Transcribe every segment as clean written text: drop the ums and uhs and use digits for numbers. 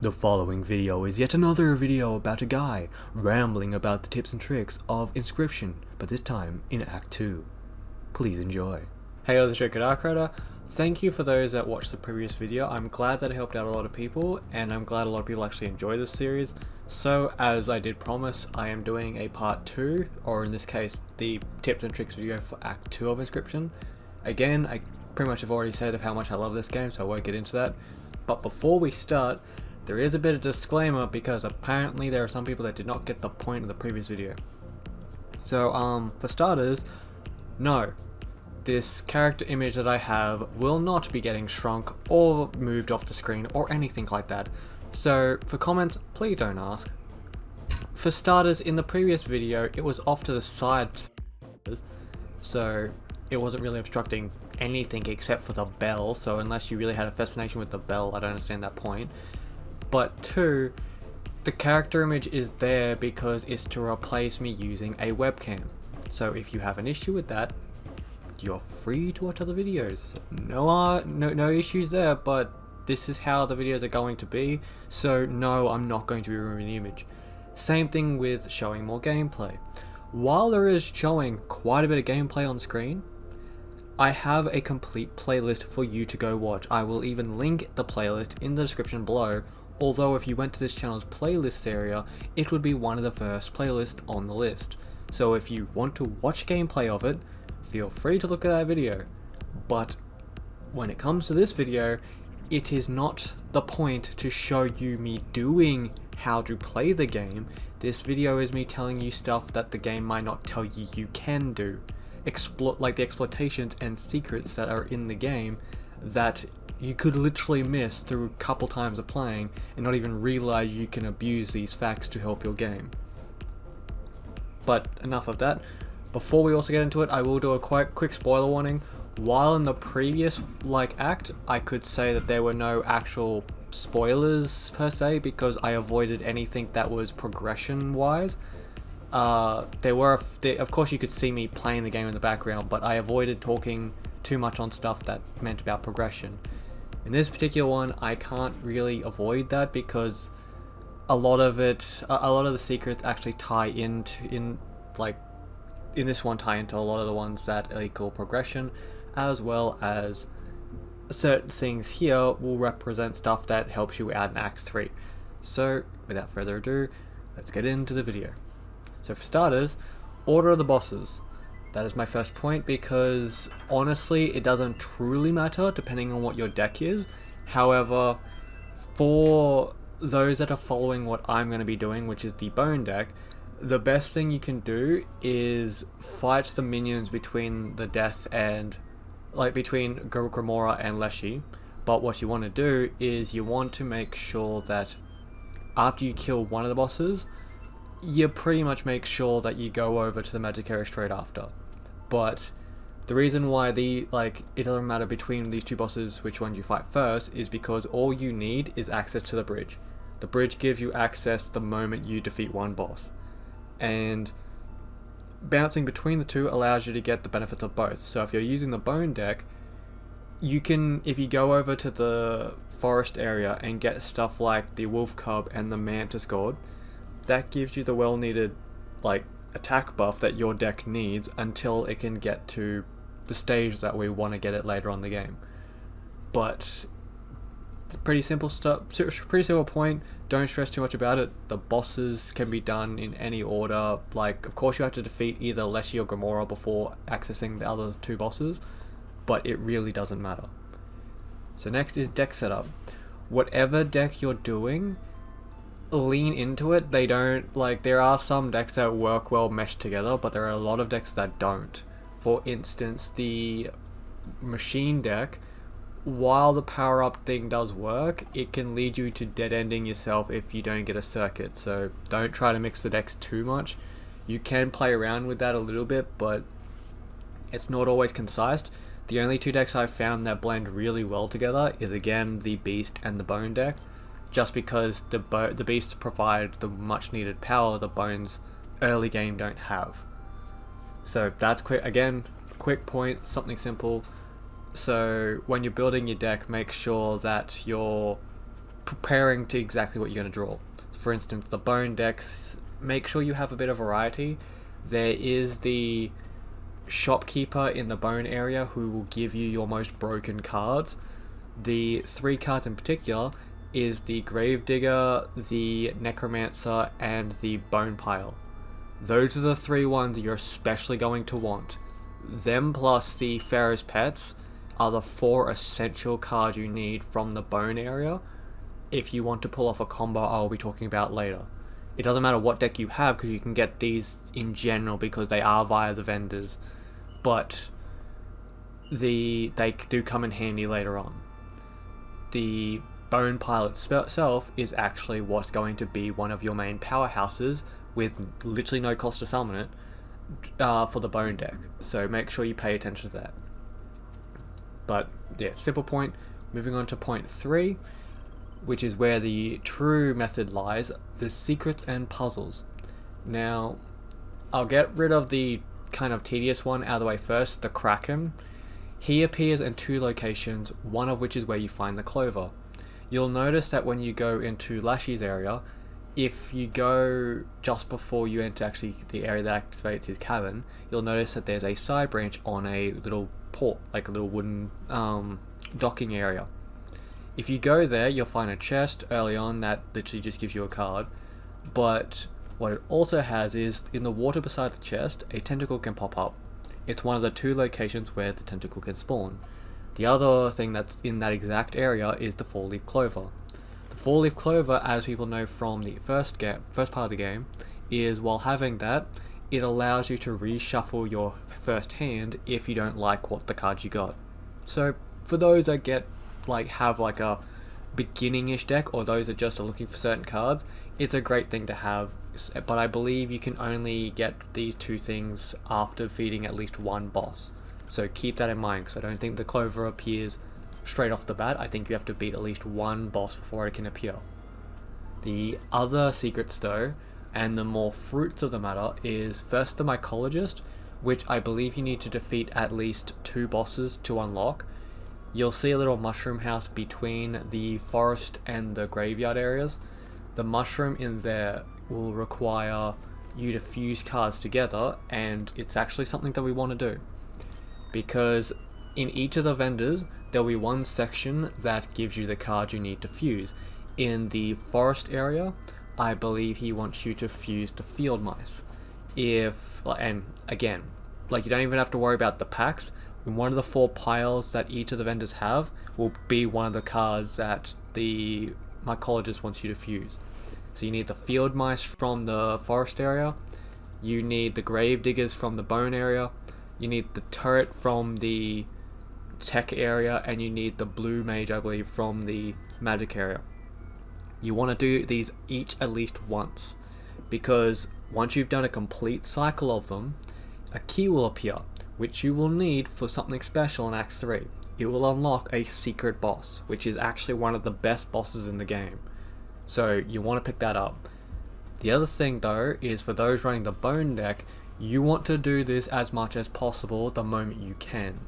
The following video is yet another video about a guy rambling about the tips and tricks of Inscryption, but this time in Act 2. Please enjoy. Hey, this is Draco. Thank you for those that watched the previous video. I'm glad that it helped out a lot of people, and I'm glad a lot of people actually enjoy this series. So, as I did promise, I am doing a part 2, or in this case, the tips and tricks video for Act 2 of Inscryption. Again, I pretty much have already said of how much I love this game, so I won't get into that. But before we start, there is a bit of disclaimer because apparently there are some people that did not get the point of the previous video. So, for starters, no. This character image that I have will not be getting shrunk or moved off the screen or anything like that. So, for comments, please don't ask. For starters, in the previous video, it was off to the side, so it wasn't really obstructing anything except for the bell, so unless you really had a fascination with the bell, I don't understand that point. But 2, the character image is there because it's to replace me using a webcam. So if you have an issue with that, you're free to watch other videos. No issues there, but this is how the videos are going to be. So no, I'm not going to be removing the image. Same thing with showing more gameplay. While there is showing quite a bit of gameplay on screen, I have a complete playlist for you to go watch. I will even link the playlist in the description below. Although if you went to this channel's playlists area, it would be one of the first playlists on the list. So if you want to watch gameplay of it, feel free to look at that video. But when it comes to this video, it is not the point to show you me doing how to play the game. This video is me telling you stuff that the game might not tell you you can do. Like the exploitations and secrets that are in the game that you could literally miss through a couple times of playing and not even realize you can abuse these facts to help your game. But enough of that. Before we also get into it, I will do a quite quick spoiler warning. While in the previous act, I could say that there were no actual spoilers per se because I avoided anything that was progression wise. Of course you could see me playing the game in the background, but I avoided talking too much on stuff that meant about progression. In this particular one, I can't really avoid that because a lot of the secrets actually tie into this one tie into a lot of the ones that equal progression, as well as certain things here will represent stuff that helps you out in Act 3. So, without further ado, let's get into the video. So for starters, order of the bosses. That is my first point because honestly it doesn't truly matter depending on what your deck is. However, for those that are following what I'm going to be doing, which is the bone deck, the best thing you can do is fight the minions between the death and between Gamora and Leshy. But what you want to do is you want to make sure that after you kill one of the bosses, you pretty much make sure that you go over to the magic area straight after. But the reason why it doesn't matter between these two bosses which ones you fight first is because all you need is access to the bridge. The bridge gives you access the moment you defeat one boss. And bouncing between the two allows you to get the benefits of both. So if you're using the bone deck, you can, if you go over to the forest area and get stuff like the wolf cub and the mantis gourd, that gives you the well needed attack buff that your deck needs until it can get to the stage that we want to get it later on in the game. But it's pretty simple stuff, pretty simple point. Don't stress too much about it. The bosses can be done in any order. Of course you have to defeat either Leshy or Gamora before accessing the other two bosses, but it really doesn't matter. So next is deck setup. Whatever deck you're doing, lean into it. They don't there are some decks that work well meshed together, but there are a lot of decks that don't. For instance, the machine deck, while the power up thing does work, it can lead you to dead ending yourself if you don't get a circuit. So don't try to mix the decks too much. You can play around with that a little bit, but it's not always concise. The only two decks I've found that blend really well together is again the beast and the bone deck. Just because the beasts provide the much needed power the bones early game don't have. So that's quick point, something simple. So when you're building your deck, make sure that you're preparing to exactly what you're going to draw. For instance, the bone decks, make sure you have a bit of variety. There is the shopkeeper in the bone area who will give you your most broken cards. The 3 cards in particular is the Gravedigger, the Necromancer, and the Bone Pile. Those are the 3 ones you're especially going to want. Them plus the Pharaoh's Pets are the 4 essential cards you need from the bone area if you want to pull off a combo I'll be talking about later. It doesn't matter what deck you have because you can get these in general because they are via the vendors, but they do come in handy later on. The Bone Pile itself is actually what's going to be one of your main powerhouses with literally no cost to summon it for the bone deck, so make sure you pay attention to that. But yeah, simple point. Moving on to point 3, which is where the true method lies, the secrets and puzzles. Now, I'll get rid of the kind of tedious one out of the way first, the Kraken. He appears in 2 locations, one of which is where you find the clover. You'll notice that when you go into Lashy's area, if you go just before you enter actually the area that activates his cavern, you'll notice that there's a side branch on a little port, like a little wooden docking area. If you go there, you'll find a chest early on that literally just gives you a card, but what it also has is, in the water beside the chest, a tentacle can pop up. It's one of the 2 locations where the tentacle can spawn. The other thing that's in that exact area is the 4-leaf clover. The 4-leaf clover, as people know from the first part of the game, is while having that, it allows you to reshuffle your first hand if you don't like what the cards you got. So for those that have a beginning-ish deck, or those that just are looking for certain cards, it's a great thing to have, but I believe you can only get these 2 things after defeating at least 1 boss. So keep that in mind, because I don't think the clover appears straight off the bat. I think you have to beat at least 1 boss before it can appear. The other secrets though, and the more fruits of the matter, is first the Mycologist, which I believe you need to defeat at least 2 bosses to unlock. You'll see a little mushroom house between the forest and the graveyard areas. The mushroom in there will require you to fuse cards together, and it's actually something that we want to do, because in each of the vendors there'll be one section that gives you the cards you need to fuse. In the forest area, I believe he wants you to fuse the field mice. And again, you don't even have to worry about the packs. In one of the 4 piles that each of the vendors have will be one of the cards that the mycologist wants you to fuse. So you need the field mice from the forest area, you need the grave diggers from the bone area, you need the turret from the tech area, and you need the blue mage, I believe, from the magic area. You want to do these each at least once, because once you've done a complete cycle of them, a key will appear, which you will need for something special in Act 3. It will unlock a secret boss, which is actually one of the best bosses in the game. So you want to pick that up. The other thing though is, for those running the bone deck, you want to do this as much as possible the moment you can,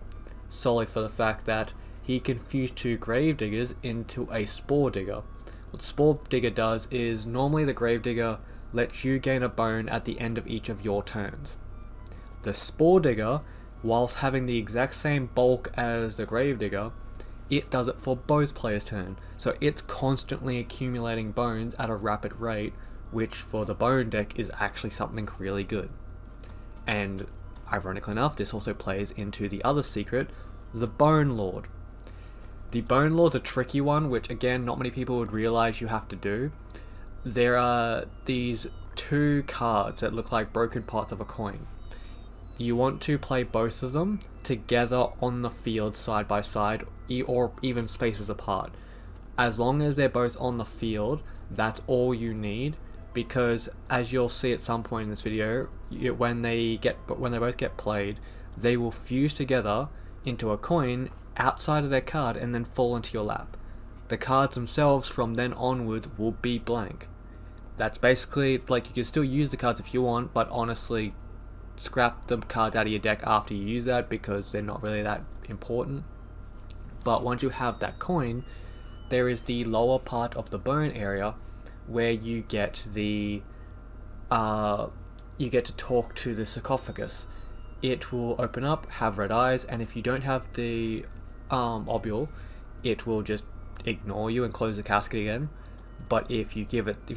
solely for the fact that he can fuse 2 grave diggers into a spore digger. What spore digger does is, normally the grave digger lets you gain a bone at the end of each of your turns. The spore digger, whilst having the exact same bulk as the grave digger, it does it for both players' turn, so it's constantly accumulating bones at a rapid rate, which for the bone deck is actually something really good. And ironically enough, this also plays into the other secret, the Bone Lord. The Bone Lord's a tricky one, which again, not many people would realize you have to do. There are these 2 cards that look like broken parts of a coin. You want to play both of them together on the field side by side, or even spaces apart. As long as they're both on the field, that's all you need, because as you'll see at some point in this video, when they both get played, they will fuse together into a coin outside of their card and then fall into your lap. The cards themselves from then onwards will be blank. That's basically, you can still use the cards if you want, but honestly, scrap the cards out of your deck after you use that, because they're not really that important. But once you have that coin, there is the lower part of the bone area where you get the you get to talk to the sarcophagus. It will open up, have red eyes, and if you don't have the ovule, it will just ignore you and close the casket again. But if you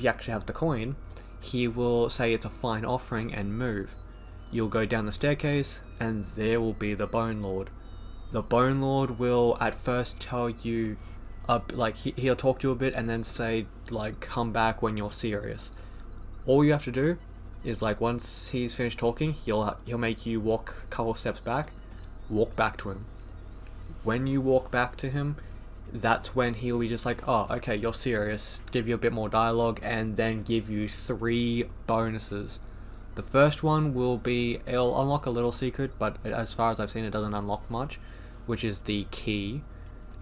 actually have the coin, he will say it's a fine offering and move. You'll go down the staircase, and there will be the Bone Lord. The Bone Lord will at first tell you, he'll talk to you a bit, and then say, like, come back when you're serious. All you have to do is, like, once he's finished talking, he'll make you walk a couple steps back, walk back to him. When you walk back to him, that's when he'll be just like, oh, okay, you're serious, give you a bit more dialogue, and then give you 3 bonuses. The first one will be, it'll unlock a little secret, but as far as I've seen, it doesn't unlock much, which is the key.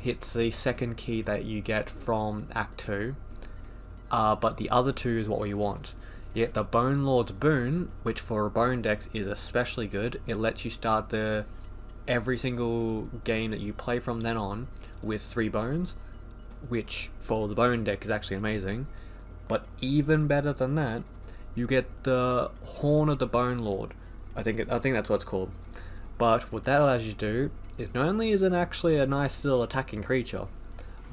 It's the second key that you get from Act 2, but the other 2 is what we want. Yet the Bone Lord's Boon, which for bone decks is especially good, it lets you start every single game that you play from then on with 3 bones, which for the bone deck is actually amazing. But even better than that, you get the Horn of the Bone Lord. I think that's what it's called. But what that allows you to do is not only is it actually a nice little attacking creature,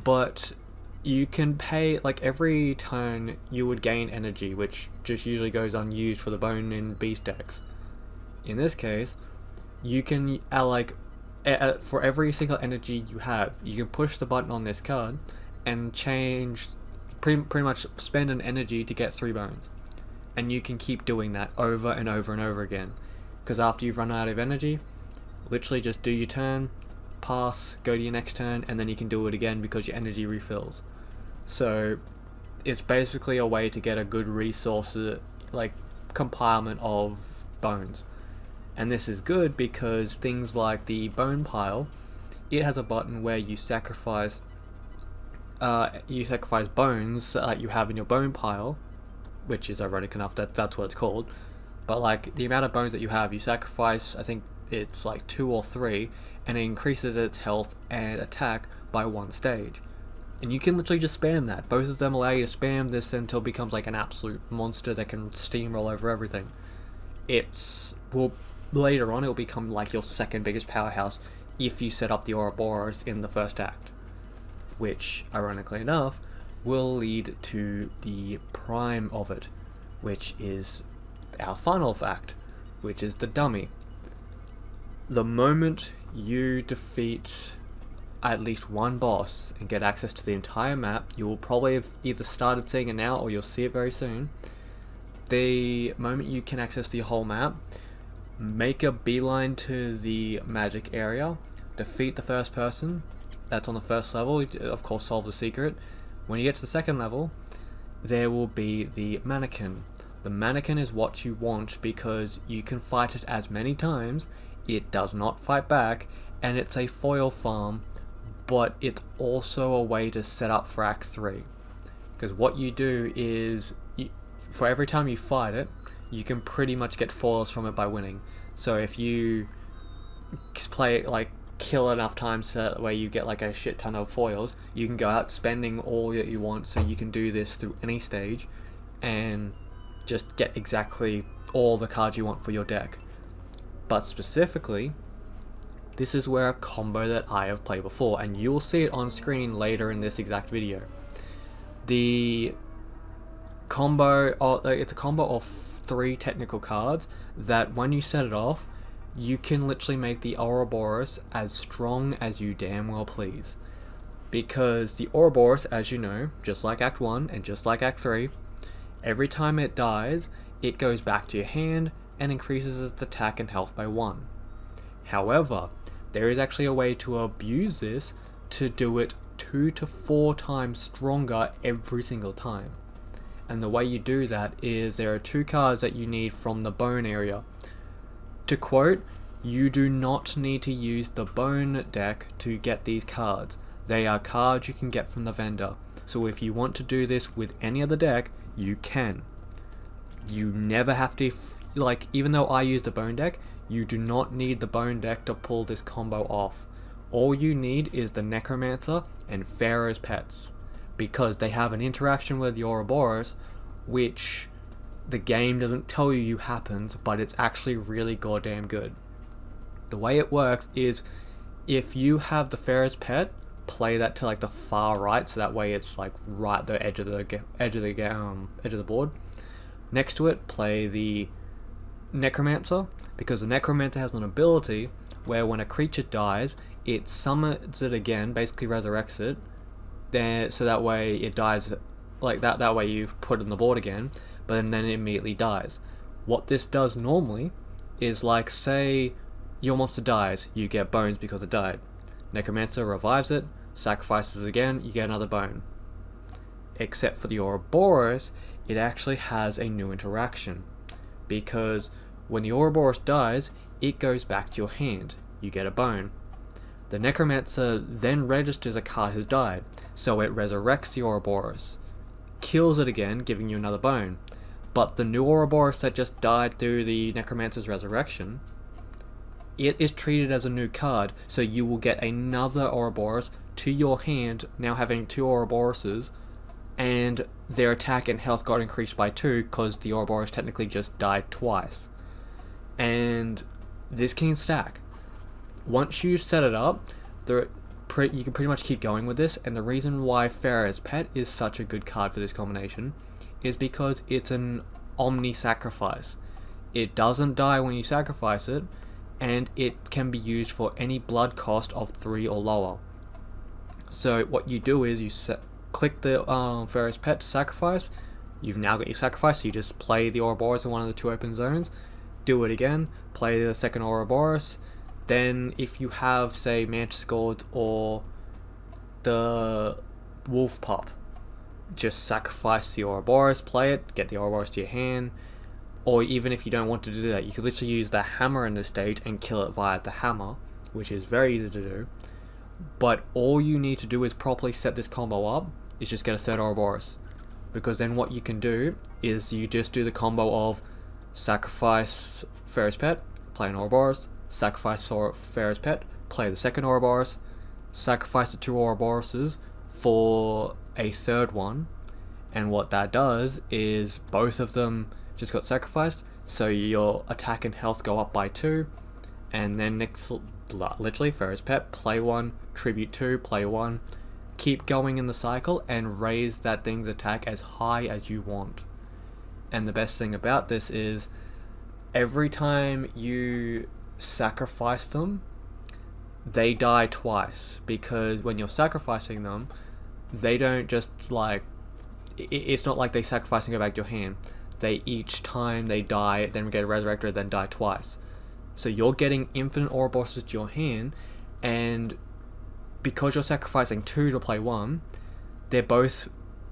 but you can pay, like, every turn you would gain energy, which just usually goes unused for the bone and beast decks. In this case, you can, for every single energy you have, you can push the button on this card and change, pretty much spend an energy to get 3 bones. And you can keep doing that over and over and over again. Because after you've run out of energy, literally just do your turn, pass, go to your next turn, and then you can do it again because your energy refills. So it's basically a way to get a good resource, like, compilement of bones. And this is good because things like the bone pile, it has a button where you sacrifice bones that you have in your bone pile, which is ironic enough that that's what it's called. But, like, the amount of bones that you have, you sacrifice, I think it's like 2 or 3, and it increases its health and attack by 1 stage. And you can literally just spam that. Both of them allow you to spam this until it becomes like an absolute monster that can steamroll over everything. Later on, it will become like your second biggest powerhouse if you set up the Ouroboros in the first act. Which, ironically enough, will lead to the prime of it, which is our final act, which is the dummy. The moment you defeat at least 1 boss and get access to the entire map, you will probably have either started seeing it now or you'll see it very soon. The moment you can access the whole map, make a beeline to the magic area, defeat the first person that's on the first level, of course solve the secret. When you get to the second level, there will be the mannequin. The mannequin is what you want because you can fight it as many times, it does not fight back, and it's a foil farm, but it's also a way to set up for Act 3. Because what you do is, for every time you fight it, you can pretty much get foils from it by winning. So if you play, like, kill enough times where you get like a shit ton of foils, you can go out spending all that you want, so you can do this through any stage and just get exactly all the cards you want for your deck. But specifically, this is where a combo that I have played before, and you'll see it on screen later in this exact video. The combo, it's a combo of 3 technical cards that when you set it off, you can literally make the Ouroboros as strong as you damn well please. Because the Ouroboros, as you know, just like Act 1 and just like Act 3, every time it dies, it goes back to your hand and increases its attack and health by 1. However, there is actually a way to abuse this to do it 2 to 4 times stronger every single time. And the way you do that is there are 2 cards that you need from the bone area. To quote, you do not need to use the bone deck to get these cards. They are cards you can get from the vendor. So if you want to do this with any other deck, you can. You never have to, even though I use the bone deck, you do not need the bone deck to pull this combo off. All you need is the Necromancer and Pharaoh's pets, because they have an interaction with the Ouroboros, which the game doesn't tell you happens, but it's actually really goddamn good. The way it works is, if you have the Pharaoh's pet, play that to like the far right, so that way it's like right at the edge of the board. Next to it, play the Necromancer, because the Necromancer has an ability where when a creature dies, it summons it again, basically resurrects it, then so that way it dies like that. That way you put it on the board again, but then it immediately dies. What this does normally is, like, say your monster dies, you get bones because it died. Necromancer revives it, sacrifices again, you get another bone. Except for the Ouroboros, it actually has a new interaction, because when the Ouroboros dies, it goes back to your hand, you get a bone. The Necromancer then registers a card has died, so it resurrects the Ouroboros, kills it again, giving you another bone. But the new Ouroboros that just died through the Necromancer's resurrection, it is treated as a new card, so you will get another Ouroboros to your hand, now having two Ouroboroses, and their attack and health got increased by 2 because the Ouroboros technically just died twice. And this can stack. Once you set it up, you can pretty much keep going with this, and the reason why Pharaoh's Pet is such a good card for this combination is because it's an omni-sacrifice. It doesn't die when you sacrifice it, and it can be used for any blood cost of 3 or lower. So what you do is you click the Pharaoh's Pet to sacrifice. You've now got your sacrifice, so you just play the Ouroboros in one of the 2 open zones, do it again, play the second Ouroboros. Then if you have, say, Mantis Gourds or the Wolf Pup, just sacrifice the Ouroboros, play it, get the Ouroboros to your hand. Or even if you don't want to do that, you could literally use the hammer in this stage and kill it via the hammer, which is very easy to do. But all you need to do is properly set this combo up, is just get a third Ouroboros. Because then what you can do is you just do the combo of sacrifice Pharaoh's Pet, play an Ouroboros, sacrifice Pharaoh's Pet, play the second Ouroboros, sacrifice the 2 Ouroboroses for a third one, and what that does is both of them just got sacrificed, so your attack and health go up by 2, and then next, literally Pharaoh's Pet, play 1, tribute 2, play 1, keep going in the cycle and raise that thing's attack as high as you want. And the best thing about this is every time you sacrifice them, they die twice, because when you're sacrificing them, they don't just like, it's not like they sacrifice and go back to your hand. They each time they die, then get resurrected, then die twice. So you're getting infinite Ouroboroses to your hand, and because you're sacrificing 2 to play 1, they're both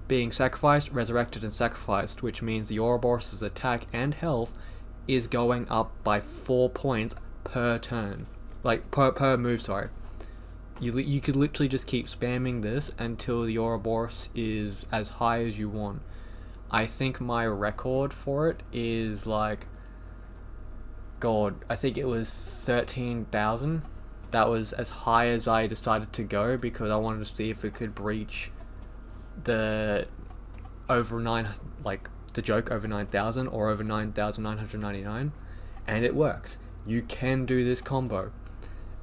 being sacrificed, resurrected, and sacrificed, which means the Ouroboros' attack and health is going up by 4 points per turn. Like, per move, sorry. You could literally just keep spamming this until the Ouroboros is as high as you want. I think my record for it is like, God, I think it was 13,000. That was as high as I decided to go because I wanted to see if it could breach the over 9, like the joke over 9,000 or over 9,999, and it works. You can do this combo,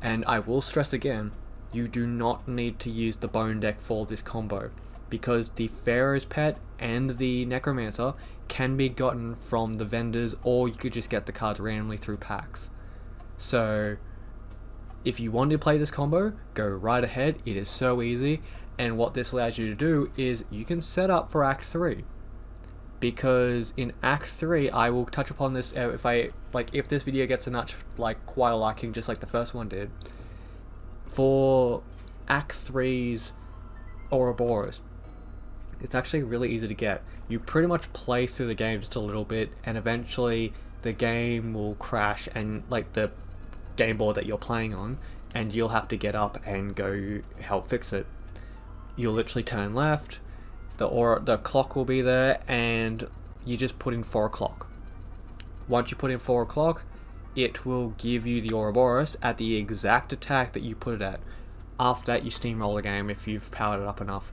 and I will stress again, you do not need to use the bone deck for this combo, because the Pharaoh's Pet and the Necromancer can be gotten from the vendors, or you could just get the cards randomly through packs. So if you want to play this combo, go right ahead. It is so easy, and what this allows you to do is you can set up for Act 3. Because in Act 3, I will touch upon this if this video gets a notch like quite a liking, just like the first one did. For Act 3's Ouroboros, it's actually really easy to get. You pretty much play through the game just a little bit, and eventually the game will crash, and like the game board that you're playing on, and you'll have to get up and go help fix it. You'll literally turn left, the clock will be there, and you just put in 4 o'clock. Once you put in 4 o'clock, it will give you the Ouroboros at the exact attack that you put it at. After that, you steamroll the game if you've powered it up enough.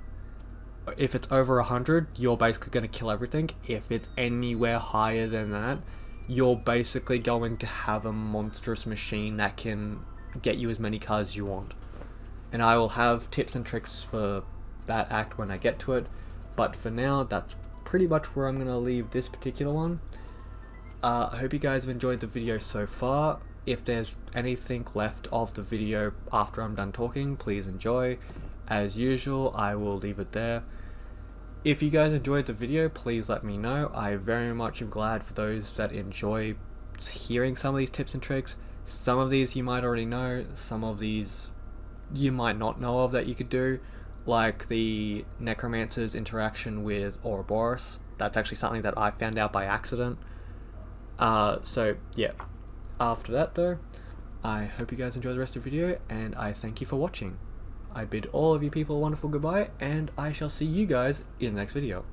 If it's over 100, you're basically going to kill everything. If it's anywhere higher than that, you're basically going to have a monstrous machine that can get you as many cars as you want. And I will have tips and tricks for that act when I get to it, but for now, that's pretty much where I'm going to leave this particular one. I hope you guys have enjoyed the video so far. If there's anything left of the video after I'm done talking, please enjoy. As usual, I will leave it there. If you guys enjoyed the video, please let me know. I very much am glad for those that enjoy hearing some of these tips and tricks. Some of these you might already know, some of these you might not know of that you could do, like the Necromancer's interaction with Ouroboros. That's actually something that I found out by accident. So yeah, after that though, I hope you guys enjoy the rest of the video, and I thank you for watching. I bid all of you people a wonderful goodbye, and I shall see you guys in the next video.